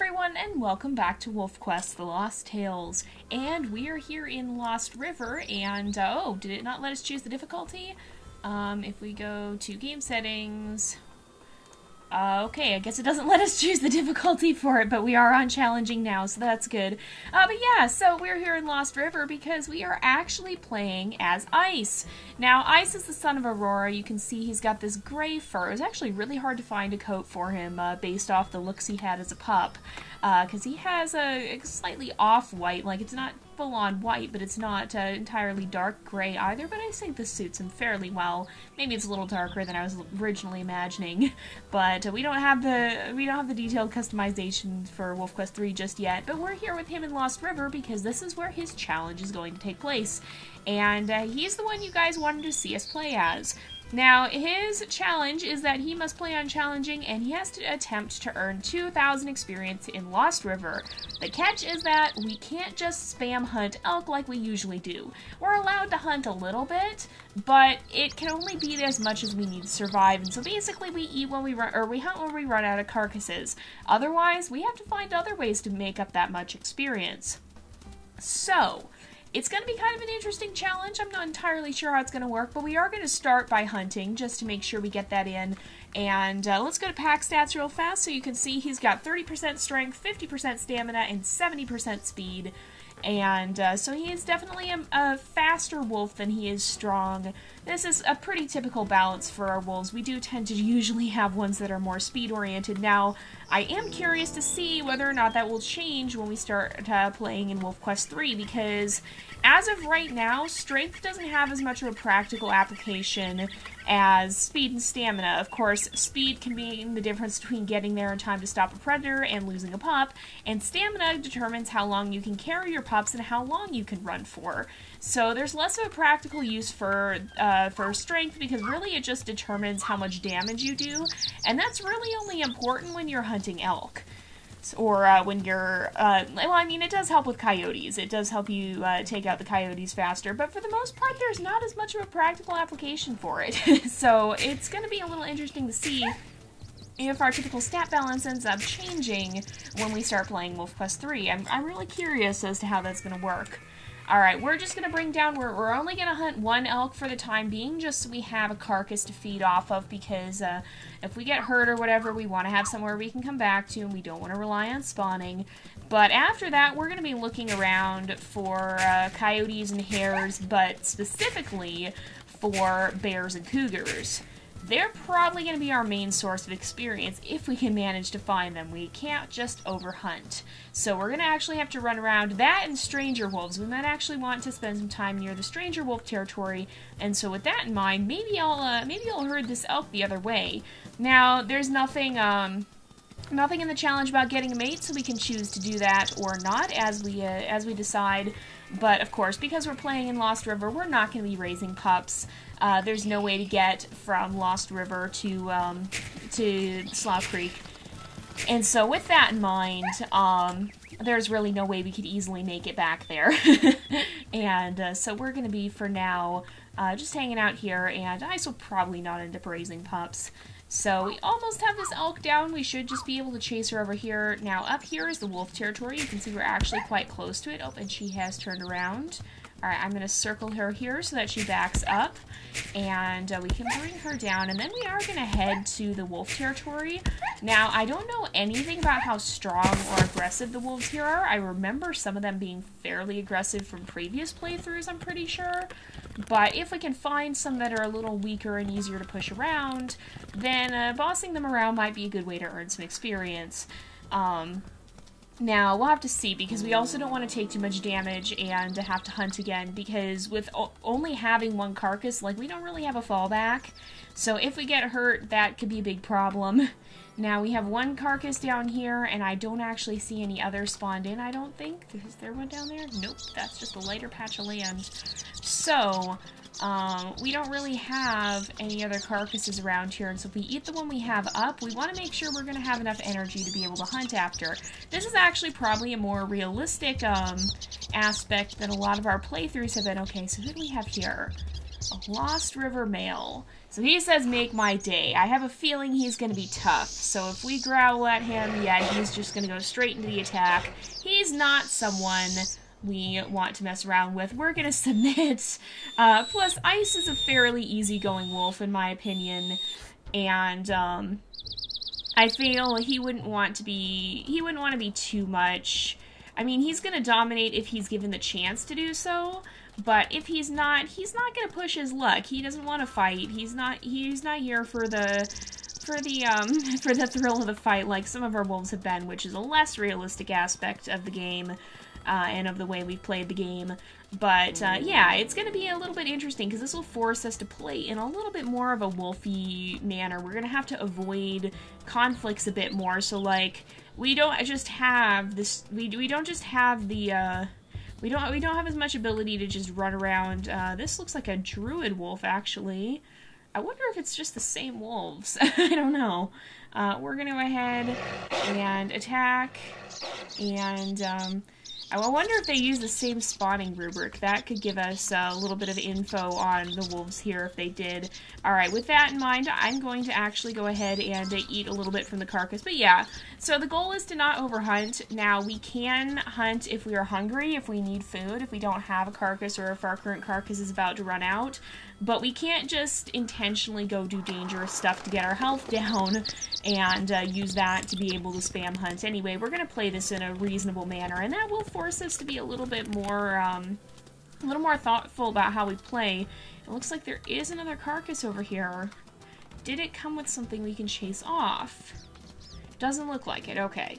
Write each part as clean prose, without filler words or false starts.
everyone, and welcome back to WolfQuest, The Lost Tales. And we are here in Lost River, and, oh, did it not let us choose the difficulty? If we go to game settings... okay, I guess it doesn't let us choose the difficulty for it, but we are on challenging now, so that's good. But yeah, so we're here in Lost River because we are actually playing as Ice. Now, Ice is the son of Aurora. You can see he's got this gray fur. It was actually really hard to find a coat for him based off the looks he had as a pup. Because he has a slightly off-white, like it's not full-on white, but it's not entirely dark gray either, but I think this suits him fairly well. Maybe it's a little darker than I was originally imagining, but we don't have the detailed customization for WolfQuest 3 just yet, but we're here with him in Lost River because this is where his challenge is going to take place, and he's the one you guys wanted to see us play as. Now, his challenge is that he must play on challenging, and he has to attempt to earn 2,000 experience in Lost River. The catch is that we can't just spam hunt elk like we usually do. We're allowed to hunt a little bit, but it can only be as much as we need to survive, and so basically we eat when we run, or we hunt when we run out of carcasses. Otherwise, we have to find other ways to make up that much experience. So... it's going to be kind of an interesting challenge. I'm not entirely sure how it's going to work, but we are going to start by hunting just to make sure we get that in. And let's go to pack stats real fast so you can see he's got 30% strength, 50% stamina, and 70% speed. And so he is definitely a faster wolf than he is strong. This is a pretty typical balance for our wolves. We do tend to usually have ones that are more speed-oriented. Now, I am curious to see whether or not that will change when we start playing in WolfQuest 3, because as of right now, strength doesn't have as much of a practical application as speed and stamina. Of course, speed can mean the difference between getting there in time to stop a predator and losing a pup, and stamina determines how long you can carry your pups and how long you can run for. So there's less of a practical use for strength, because really it just determines how much damage you do, and that's really only important when you're hunting elk. Or when you're, well, I mean, it does help with coyotes. It does help you take out the coyotes faster, but for the most part, there's not as much of a practical application for it. So it's going to be a little interesting to see if our typical stat balance ends up changing when we start playing WolfQuest 3. I'm really curious as to how that's going to work. Alright, we're just going to bring down, we're only going to hunt one elk for the time being, just so we have a carcass to feed off of, because if we get hurt or whatever, we want to have somewhere we can come back to, and we don't want to rely on spawning. But after that, we're going to be looking around for coyotes and hares, but specifically for bears and cougars. They're probably going to be our main source of experience if we can manage to find them. We can't just overhunt. So we're going to actually have to run around that and stranger wolves. We might actually want to spend some time near the stranger wolf territory, and so with that in mind, maybe I'll herd this elk the other way. Now, there's nothing in the challenge about getting a mate, so we can choose to do that or not as we decide. But of course, because we're playing in Lost River, we're not going to be raising pups. There's no way to get from Lost River to Slough Creek. And so with that in mind, there's really no way we could easily make it back there. And so we're going to be, for now, just hanging out here, and Ice will probably not end up raising pups. So we almost have this elk down. We should just be able to chase her over here. Now up here is the wolf territory. You can see we're actually quite close to it. Oh, and she has turned around. Alright, I'm going to circle her here so that she backs up, and we can bring her down, and then we are going to head to the wolf territory. Now, I don't know anything about how strong or aggressive the wolves here are. I remember some of them being fairly aggressive from previous playthroughs, I'm pretty sure. But if we can find some that are a little weaker and easier to push around, then bossing them around might be a good way to earn some experience. Now, we'll have to see, because we also don't want to take too much damage and have to hunt again, because with only having one carcass, like, we don't really have a fallback. So if we get hurt, that could be a big problem. Now, we have one carcass down here, and I don't actually see any others spawned in, I don't think. Is there one down there? Nope, that's just a lighter patch of land. So, we don't really have any other carcasses around here, and so if we eat the one we have up, we want to make sure we're going to have enough energy to be able to hunt after. This is actually probably a more realistic aspect than a lot of our playthroughs have been. Okay, so who do we have here? A Lost River male. So he says, make my day. I have a feeling he's going to be tough. So if we growl at him, yeah, he's just going to go straight into the attack. He's not someone we want to mess around with. We're going to submit. Plus, Ice is a fairly easygoing wolf, in my opinion. And, I feel he wouldn't want to be too much. I mean, he's going to dominate if he's given the chance to do so. But if he's not going to push his luck. He doesn't want to fight. He's not here for the thrill of the fight like some of our wolves have been, which is a less realistic aspect of the game and of the way we've played the game. But yeah, it's going to be a little bit interesting because this will force us to play in a little bit more of a wolfy manner. We're going to have to avoid conflicts a bit more. So like, we don't just have this. We don't just have the. We don't have as much ability to just run around. This looks like a druid wolf, actually. I wonder if it's just the same wolves. I don't know. We're going to go ahead and attack. And I wonder if they use the same spawning rubric. That could give us a little bit of info on the wolves here if they did. Alright, with that in mind, I'm going to actually go ahead and eat a little bit from the carcass. But yeah, so the goal is to not overhunt. Now, we can hunt if we are hungry, if we need food, if we don't have a carcass, or if our current carcass is about to run out. But we can't just intentionally go do dangerous stuff to get our health down and use that to be able to spam hunt. Anyway, we're going to play this in a reasonable manner, and that will force us to be a little bit more thoughtful about how we play. It looks like there is another carcass over here. Did it come with something we can chase off? Doesn't look like it. Okay.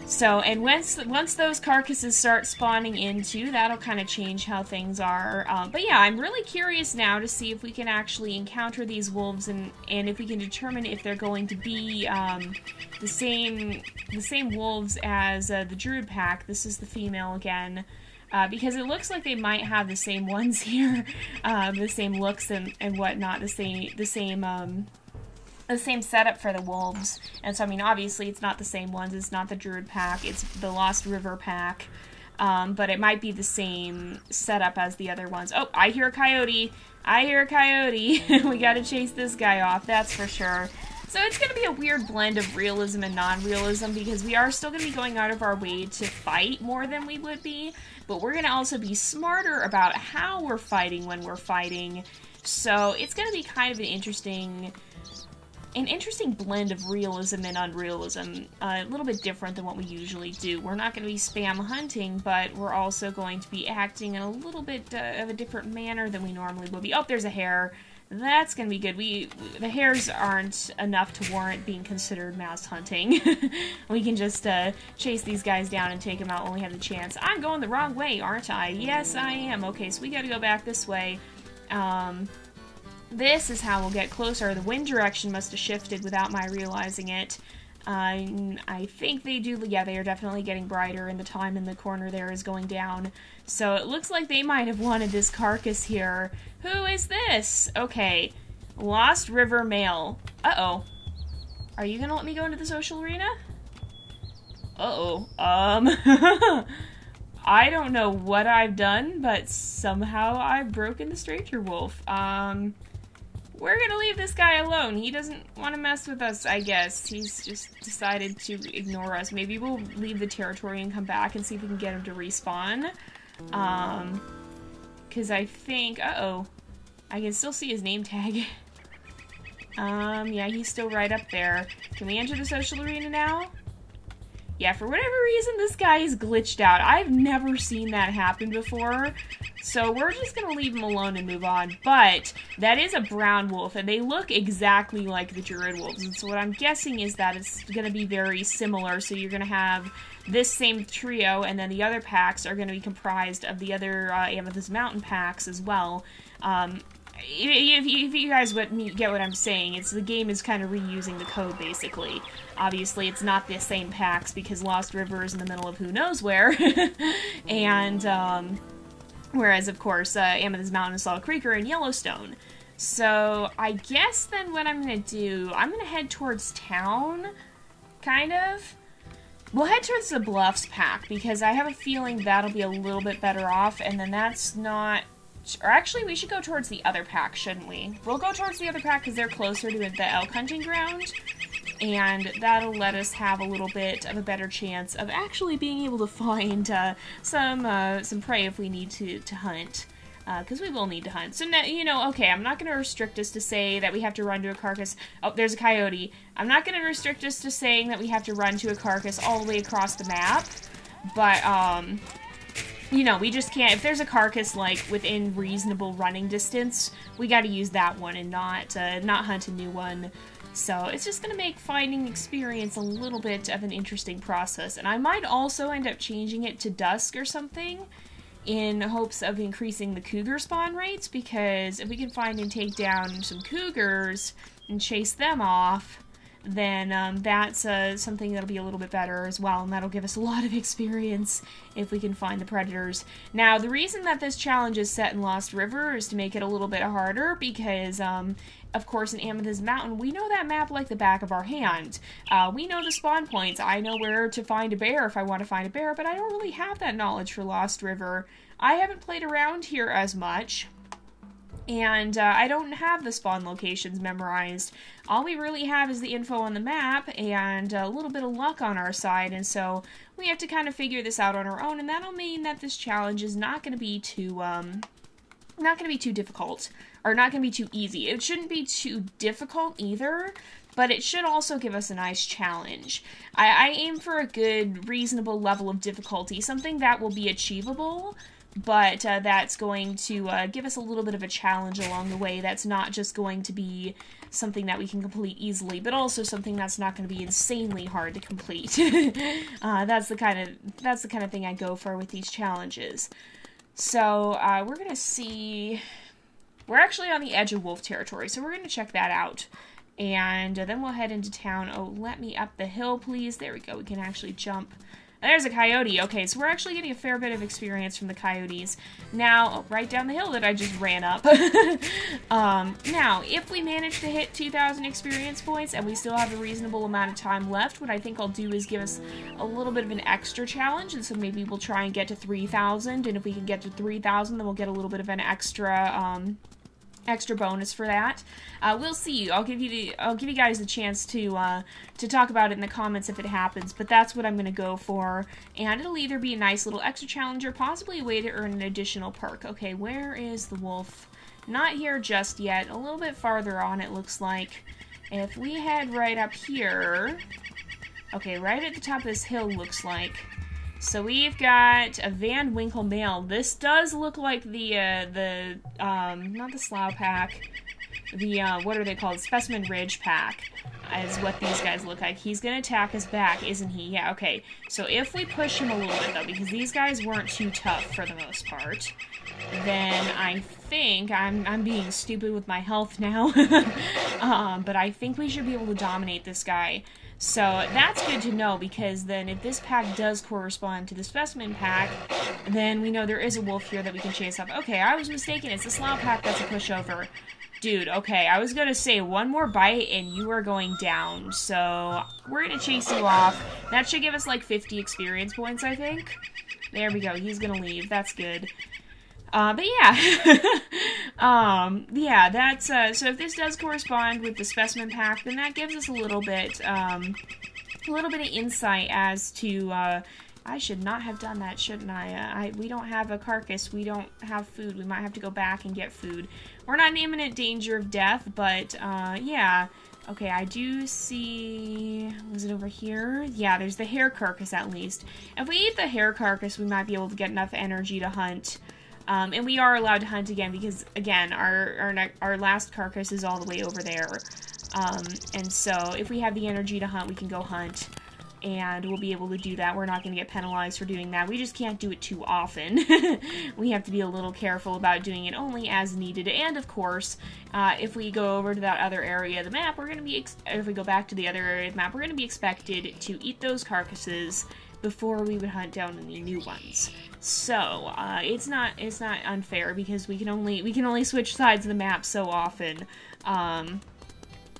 So, and once those carcasses start spawning into, that'll kind of change how things are. But yeah, I'm really curious now to see if we can actually encounter these wolves and if we can determine if they're going to be the same wolves as the druid pack. This is the female again. Because it looks like they might have the same ones here, the same looks and whatnot, the same setup for the wolves. And so, I mean, obviously it's not the same ones. It's not the druid pack. It's the Lost River pack. But it might be the same setup as the other ones. Oh, I hear a coyote. I hear a coyote. We gotta chase this guy off, that's for sure. So it's going to be a weird blend of realism and non-realism because we are still going to be going out of our way to fight more than we would be, but we're going to also be smarter about how we're fighting when we're fighting. So it's going to be kind of an interesting blend of realism and unrealism, a little bit different than what we usually do. We're not going to be spam hunting, but we're also going to be acting in a little bit of a different manner than we normally would be. Oh, there's a hare. That's going to be good. The hares aren't enough to warrant being considered mass hunting. We can just chase these guys down and take them out when we have the chance. I'm going the wrong way, aren't I? Yes, I am. Okay, so we got to go back this way. This is how we'll get closer. The wind direction must have shifted without my realizing it. I think they do. Yeah, they are definitely getting brighter, and the time in the corner there is going down. So it looks like they might have wanted this carcass here. Who is this? Okay. Lost River male. Uh-oh. Are you gonna let me go into the social arena? Uh-oh. I don't know what I've done, but somehow I've broken the stranger wolf. We're gonna leave this guy alone. He doesn't want to mess with us, I guess. He's just decided to ignore us. Maybe we'll leave the territory and come back and see if we can get him to respawn. Because I think... Uh-oh. I can still see his name tag. Yeah, he's still right up there. Can we enter the social arena now? Yeah, for whatever reason, this guy is glitched out. I've never seen that happen before. So we're just going to leave him alone and move on. But that is a brown wolf, and they look exactly like the druid wolves. And so what I'm guessing is that it's going to be very similar. So you're going to have this same trio, and then the other packs are going to be comprised of the other Amethyst Mountain packs as well. If you guys get what I'm saying, the game is kind of reusing the code, basically. Obviously, it's not the same packs, because Lost River is in the middle of who knows where. And, whereas, of course, Amethyst Mountain and Salt Creek are in Yellowstone. So, I guess then what I'm going to do, I'm going to head towards town, kind of. We'll head towards the Bluffs pack, because I have a feeling that'll be a little bit better off, and then that's not or actually, we should go towards the other pack, shouldn't we? We'll go towards the other pack because they're closer to the elk hunting ground, and that'll let us have a little bit of a better chance of actually being able to find some prey if we need to hunt. Because we will need to hunt. So, now, you know, okay, I'm not going to restrict us to say that we have to run to a carcass. Oh, there's a coyote. I'm not going to restrict us to saying that we have to run to a carcass all the way across the map. But, you know, we just can't. If there's a carcass, like, within reasonable running distance, we got to use that one and not hunt a new one. So, it's just going to make finding experience a little bit of an interesting process. And I might also end up changing it to dusk or something, in hopes of increasing the cougar spawn rates, because if we can find and take down some cougars and chase them off, then that's something that'll be a little bit better as well, and that'll give us a lot of experience if we can find the predators. Now, the reason that this challenge is set in Lost River is to make it a little bit harder, because of course, in Amethyst Mountain, we know that map like the back of our hand. We know the spawn points. I know where to find a bear if I want to find a bear, but I don't really have that knowledge for Lost River. I haven't played around here as much, and I don't have the spawn locations memorized. All we really have is the info on the map and a little bit of luck on our side, and so we have to kind of figure this out on our own, and that'll mean that this challenge is not going to be too difficult, or not going to be too easy. It shouldn't be too difficult either, but it should also give us a nice challenge. I aim for a good, reasonable level of difficulty, something that will be achievable, but that's going to give us a little bit of a challenge along the way. That's not just going to be something that we can complete easily, but also something that's not going to be insanely hard to complete. That's the kind of thing I go for with these challenges. So, we're going to see... We're actually on the edge of wolf territory, so we're going to check that out. And then we'll head into town. Oh, let me up the hill, please. There we go. We can actually jump. There's a coyote. Okay, so we're actually getting a fair bit of experience from the coyotes. Now, right down the hill that I just ran up. Now, if we manage to hit 2,000 experience points and we still have a reasonable amount of time left, what I think I'll do is give us a little bit of an extra challenge, and so maybe we'll try and get to 3,000, and if we can get to 3,000, then we'll get a little bit of an extra bonus for that. We'll see. I'll give you guys a chance to talk about it in the comments if it happens, but that's what I'm going to go for, and it'll either be a nice little extra challenge or possibly a way to earn an additional perk. Okay, where is the wolf? Not here just yet. A little bit farther on, it looks like. If we head right up here... Okay, right at the top of this hill, looks like. So we've got a Van Winkle male. This does look like the not the Slough pack, the, what are they called? Specimen Ridge pack is what these guys look like. He's gonna attack us back, isn't he? Yeah, okay. So if we push him a little bit, though, because these guys weren't too tough for the most part, then I think, I'm being stupid with my health now, but I think we should be able to dominate this guy. So that's good to know, because then if this pack does correspond to the specimen pack, then we know there is a wolf here that we can chase up. Okay, I was mistaken. It's the Slough pack that's a pushover. Dude, okay, I was gonna say one more bite and you are going down. So we're gonna chase you off. That should give us like 50 experience points, I think. There we go. He's gonna leave. That's good. But yeah, yeah, that's, so if this does correspond with the specimen pack, then that gives us a little bit of insight as to, I should not have done that, shouldn't I? We don't have a carcass, we don't have food, we might have to go back and get food. We're not in imminent danger of death, but, yeah. Okay, I do see... Was it over here? Yeah, there's the hare carcass at least. If we eat the hare carcass, we might be able to get enough energy to hunt. And we are allowed to hunt again because, again, our last carcass is all the way over there. And so if we have the energy to hunt, we can go hunt. And we'll be able to do that. We're not going to get penalized for doing that. We just can't do it too often. We have to be a little careful about doing it only as needed. And, of course, if we go over to that other area of the map, we're going to be... if we go back to the other area of the map, we're going to be expected to eat those carcasses before we would hunt down any new ones. So, it's not unfair because we can only switch sides of the map so often.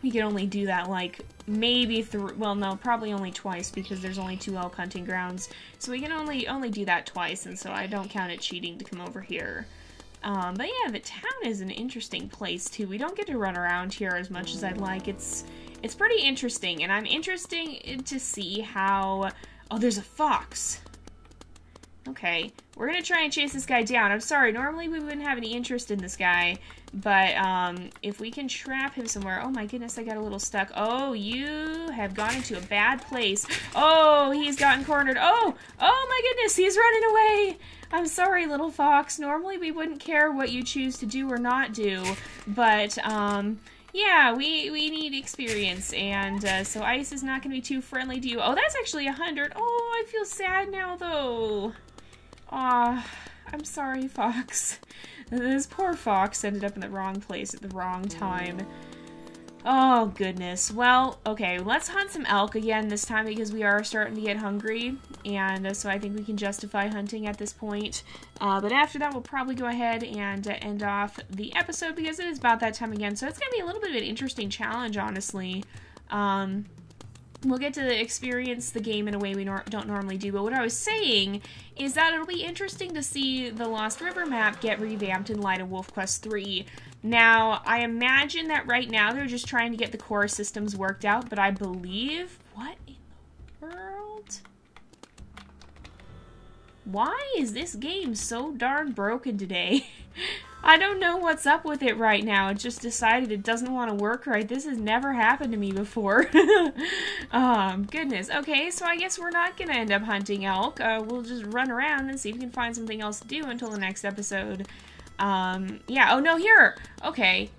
We can only do that, like, maybe well, no, probably only twice because there's only 2 elk hunting grounds. So we can only do that twice, and so I don't count it cheating to come over here. But yeah, the town is an interesting place too. We don't get to run around here as much as I'd like. It's pretty interesting, and I'm interested to see how... Oh, there's a fox. Okay, we're gonna try and chase this guy down. I'm sorry, normally we wouldn't have any interest in this guy, but if we can trap him somewhere... Oh my goodness, I got a little stuck. Oh, you have gone into a bad place. Oh, he's gotten cornered. Oh my goodness, he's running away. I'm sorry, little fox. Normally we wouldn't care what you choose to do or not do, but yeah, we need experience, and so Ice is not going to be too friendly to you. Oh, that's actually 100. Oh, I feel sad now, though. Aw, I'm sorry, Fox. This poor Fox ended up in the wrong place at the wrong time. Oh, goodness. Well, okay, let's hunt some elk again this time because we are starting to get hungry, and so I think we can justify hunting at this point. But after that, we'll probably go ahead and end off the episode because it is about that time again, so it's going to be a little bit of an interesting challenge, honestly. We'll get to experience the game in a way we don't normally do, but what I was saying is that it'll be interesting to see the Lost River map get revamped in light of WolfQuest 3. Now, I imagine that right now they're just trying to get the core systems worked out, but I believe... What in the world? Why is this game so darn broken today? I don't know what's up with it right now. It just decided it doesn't want to work right. This has never happened to me before. Goodness. Okay, so I guess we're not going to end up hunting elk. We'll just run around and see if we can find something else to do until the next episode. Yeah, oh no, here! Okay,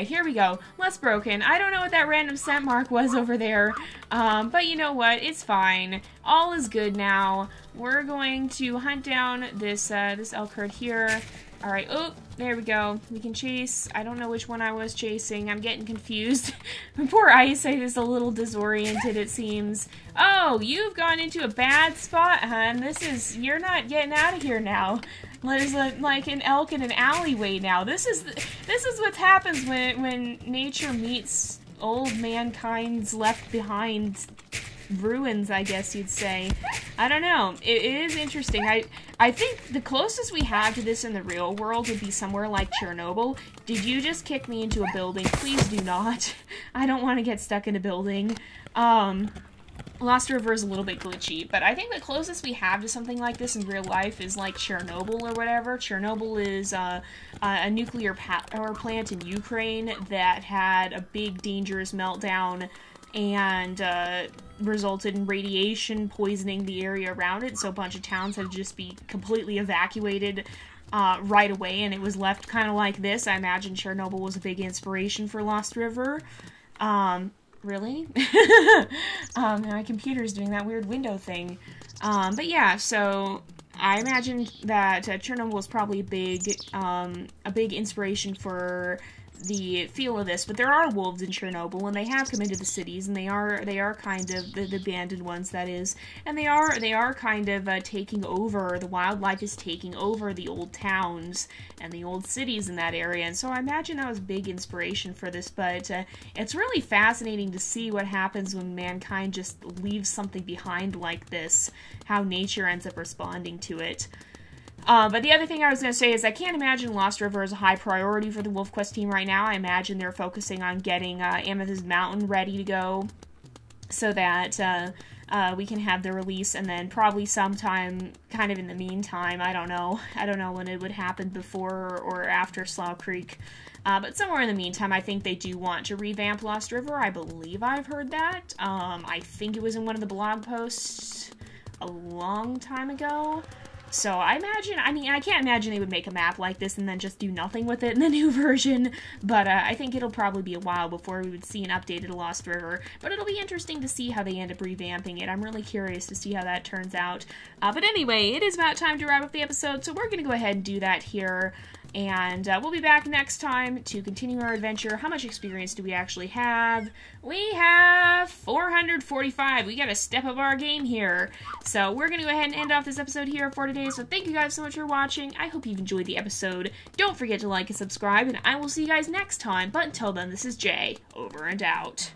here we go. Less broken. I don't know what that random scent mark was over there, but you know what? It's fine. All is good now. We're going to hunt down this elk herd here. Alright, oh, there we go. We can chase. I don't know which one I was chasing. I'm getting confused. Poor Ice is a little disoriented, it seems. Oh, you've gone into a bad spot, hun. You're not getting out of here now. There's like an elk in an alleyway now. This is what happens when nature meets old mankind's left behind ruins, I guess you'd say. I don't know. It is interesting. I think the closest we have to this in the real world would be somewhere like Chernobyl. Did you just kick me into a building? Please do not. I don't want to get stuck in a building. Lost River is a little bit glitchy, but I think the closest we have to something like this in real life is like Chernobyl or whatever. Chernobyl is a nuclear power plant in Ukraine that had a big dangerous meltdown and resulted in radiation poisoning the area around it, so a bunch of towns had to just be completely evacuated right away, and it was left kind of like this. I imagine Chernobyl was a big inspiration for Lost River. Really? My computer's doing that weird window thing. But yeah, so I imagine that Chernobyl was probably a big inspiration for the feel of this, but there are wolves in Chernobyl, and they have come into the cities, and they are kind of the abandoned ones, that is, and they are kind of taking over. The wildlife is taking over the old towns and the old cities in that area, and so I imagine that was a big inspiration for this. But it's really fascinating to see what happens when mankind just leaves something behind like this, how nature ends up responding to it. But the other thing I was going to say is I can't imagine Lost River is a high priority for the WolfQuest team right now. I imagine they're focusing on getting Amethyst Mountain ready to go so that we can have the release, and then probably sometime kind of in the meantime, I don't know when it would happen, before or after Slough Creek. But somewhere in the meantime, I think they do want to revamp Lost River. I believe I've heard that. I think it was in one of the blog posts a long time ago. So I can't imagine they would make a map like this and then just do nothing with it in the new version, but I think it'll probably be a while before we would see an updated Lost River. But it'll be interesting to see how they end up revamping it. I'm really curious to see how that turns out. But anyway, it is about time to wrap up the episode, so we're going to go ahead and do that here. And we'll be back next time to continue our adventure. How much experience do we actually have? We have 445. We gotta step up our game here. So we're gonna go ahead and end off this episode here for today. So thank you guys so much for watching. I hope you've enjoyed the episode. Don't forget to like and subscribe, and I will see you guys next time. But until then, this is Jay, over and out.